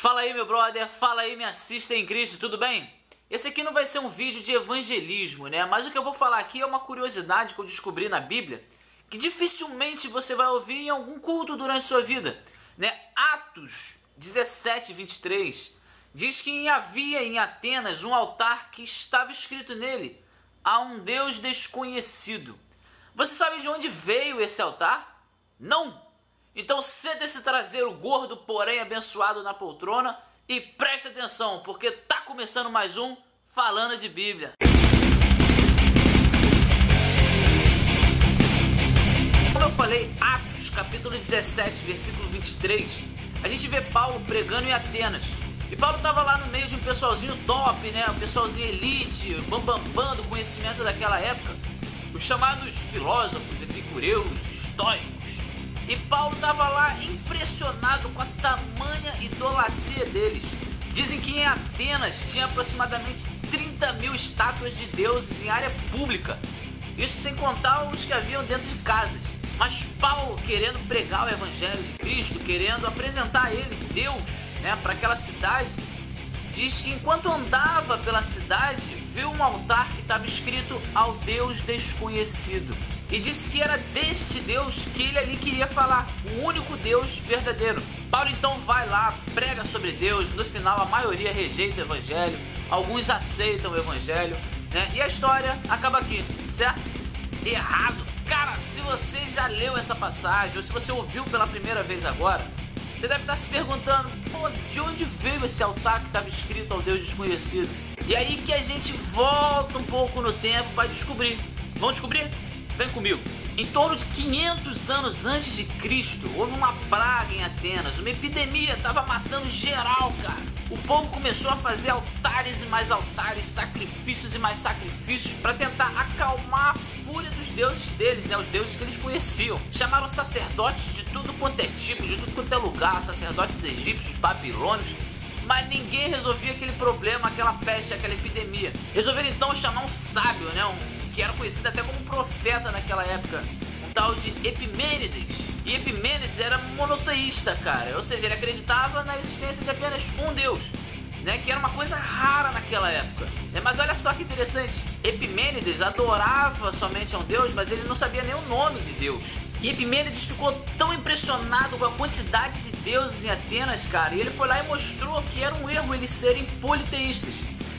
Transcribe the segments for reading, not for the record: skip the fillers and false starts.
Fala aí, meu brother, fala aí, me assista em Cristo, tudo bem? Esse aqui não vai ser um vídeo de evangelismo, né? Mas o que eu vou falar aqui é uma curiosidade que eu descobri na Bíblia, que dificilmente você vai ouvir em algum culto durante sua vida, né? Atos 17:23 diz que havia em Atenas um altar que estava escrito nele: a um Deus desconhecido. Você sabe de onde veio esse altar? Não! Então senta esse traseiro gordo, porém abençoado na poltrona e presta atenção, porque tá começando mais um Falando de Bíblia. Como eu falei, Atos capítulo 17, versículo 23, a gente vê Paulo pregando em Atenas. E Paulo estava lá no meio de um pessoalzinho top, né? Um pessoalzinho elite, bambambam do conhecimento daquela época. Os chamados filósofos, epicureus, estoicos. E Paulo estava lá impressionado com a tamanha idolatria deles. Dizem que em Atenas tinha aproximadamente 30 mil estátuas de deuses em área pública. Isso sem contar os que haviam dentro de casas. Mas Paulo, querendo pregar o evangelho de Cristo, querendo apresentar a eles Deus, né, para aquela cidade, diz que enquanto andava pela cidade, viu um altar que estava escrito ao Deus desconhecido. E disse que era deste Deus que ele ali queria falar, o único Deus verdadeiro. Paulo então vai lá, prega sobre Deus, no final a maioria rejeita o evangelho, alguns aceitam o evangelho, né? E a história acaba aqui, certo? Errado. Cara, se você já leu essa passagem, ou se você ouviu pela primeira vez agora, você deve estar se perguntando, pô, de onde veio esse altar que estava escrito ao Deus desconhecido? E aí que a gente volta um pouco no tempo para descobrir. Vamos descobrir? Vem comigo. Em torno de 500 anos antes de Cristo, houve uma praga em Atenas, uma epidemia, estava matando geral, cara. O povo começou a fazer altares e mais altares, sacrifícios e mais sacrifícios para tentar acalmar a fúria dos deuses deles, né? Os deuses que eles conheciam. Chamaram sacerdotes de tudo quanto é tipo, de tudo quanto é lugar, sacerdotes egípcios, babilônicos, mas ninguém resolvia aquele problema, aquela peste, aquela epidemia. Resolveram então chamar um sábio, né? Que era conhecido até como profeta naquela época, um tal de Epimênides. E Epimênides era monoteísta, cara, ou seja, ele acreditava na existência de apenas um Deus, né, que era uma coisa rara naquela época. Mas olha só que interessante, Epimênides adorava somente a um Deus, mas ele não sabia nem o nome de Deus. E Epimênides ficou tão impressionado com a quantidade de deuses em Atenas, cara, e ele foi lá e mostrou que era um erro eles serem politeístas,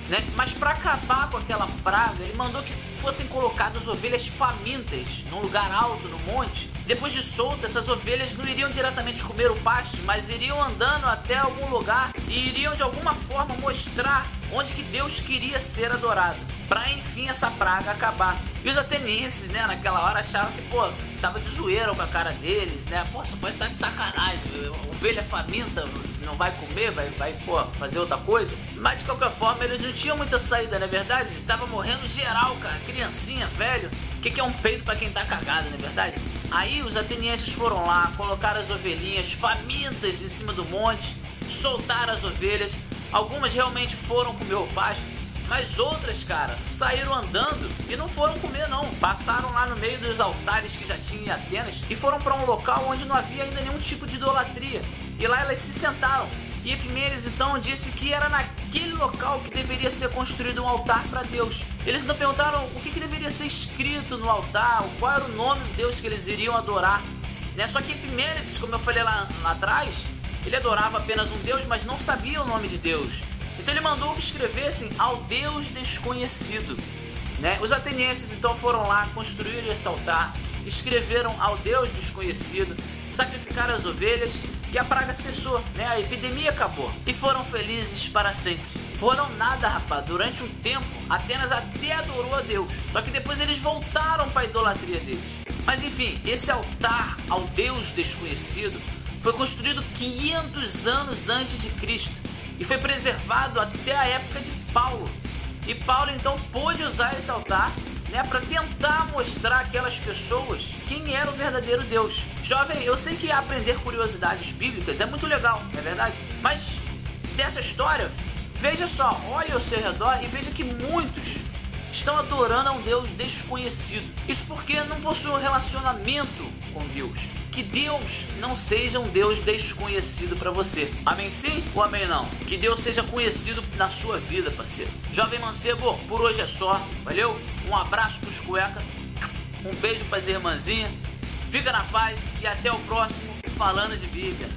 né? Mas para acabar com aquela praga, ele mandou que fossem colocadas ovelhas famintas num lugar alto, no monte. Depois de soltas, essas ovelhas não iriam diretamente comer o pasto, mas iriam andando até algum lugar e iriam de alguma forma mostrar onde que Deus queria ser adorado, para enfim essa praga acabar. E os atenienses, né, naquela hora acharam que, pô, tava de zoeira com a cara deles, né? Pô, só pode estar de sacanagem, ovelha faminta não vai comer, vai pô, fazer outra coisa. Mas de qualquer forma eles não tinham muita saída, não é verdade? Tava morrendo geral, cara, criancinha, velho. O que é um peido pra quem tá cagado, não é verdade? Aí os atenienses foram lá, colocaram as ovelhinhas famintas em cima do monte, soltaram as ovelhas. Algumas realmente foram comer o pasto, mas outras, cara, saíram andando e não foram comer não. Passaram lá no meio dos altares que já tinham em Atenas e foram para um local onde não havia ainda nenhum tipo de idolatria. E lá elas se sentaram. E Epimênides então disse que era naquele local que deveria ser construído um altar para Deus. Eles então perguntaram o que deveria ser escrito no altar, qual era o nome do Deus que eles iriam adorar, né? Só que Epimênides, como eu falei lá atrás, ele adorava apenas um Deus, mas não sabia o nome de Deus. Então ele mandou que escrevessem ao Deus desconhecido, né? Os atenienses então foram lá, construíram esse altar, escreveram ao Deus desconhecido, sacrificaram as ovelhas e a praga cessou, né? A epidemia acabou e foram felizes para sempre. Foram nada, rapaz. Durante um tempo, Atenas até adorou a Deus, só que depois eles voltaram para a idolatria deles. Mas enfim, esse altar ao Deus desconhecido foi construído 500 anos antes de Cristo e foi preservado até a época de Paulo. E Paulo então pôde usar esse altar, né, para tentar mostrar àquelas pessoas quem era o verdadeiro Deus. Jovem, eu sei que aprender curiosidades bíblicas é muito legal, não é verdade? Mas dessa história, veja só, olhe ao seu redor e veja que muitos estão adorando a um Deus desconhecido. Isso porque não possuem um relacionamento com Deus. que Deus não seja um Deus desconhecido para você. Amém sim ou amém não? Que Deus seja conhecido na sua vida, parceiro. Jovem Mancebo, por hoje é só. Valeu? Um abraço pros cueca. Um beijo pras irmãzinhas. Fica na paz e até o próximo Falando de Bíblia.